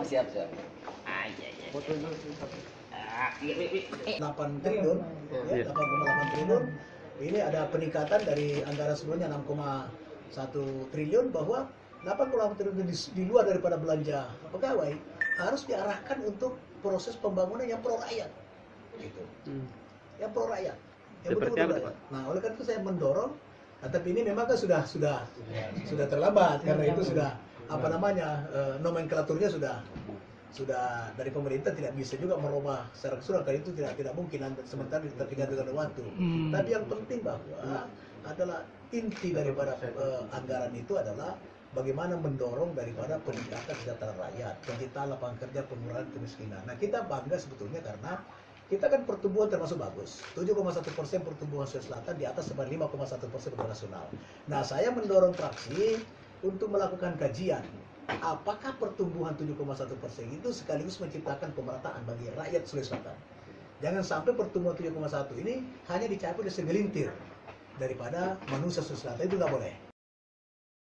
Oh, siap. Iya. Foto dulu. 8 triliun, ya, 8,8 triliun. Ini ada peningkatan dari anggaran sebelumnya 6,1 triliun, bahwa 8,8 triliun di luar daripada belanja pegawai harus diarahkan untuk proses pembangunan yang pro rakyat, gitu. Yang pro rakyat, yang betul-betul rakyat. Nah, oleh karena itu saya mendorong. Nah, tapi ini memang kan sudah terlambat, karena itu sudah nomenklaturnya sudah dari pemerintah tidak bisa juga merubah secara keseluruhan, karena itu tidak mungkin sementara tertinggal dengan waktu. Tapi yang penting bahwa adalah inti daripada anggaran itu adalah bagaimana mendorong daripada peningkatan kesejahteraan rakyat, penciptaan lapangan kerja, pengurangan kemiskinan. Nah, kita bangga sebetulnya karena kita kan pertumbuhan termasuk bagus, 7,1% pertumbuhan Sulawesi Selatan, di atas 5,1% pertumbuhan nasional. Nah, saya mendorong fraksi untuk melakukan kajian, apakah pertumbuhan 7,1% itu sekaligus menciptakan pemerataan bagi rakyat Sulawesi Selatan. Jangan sampai pertumbuhan 7,1 ini hanya dicapai oleh segelintir daripada manusia Sulawesi Selatan, itu nggak boleh.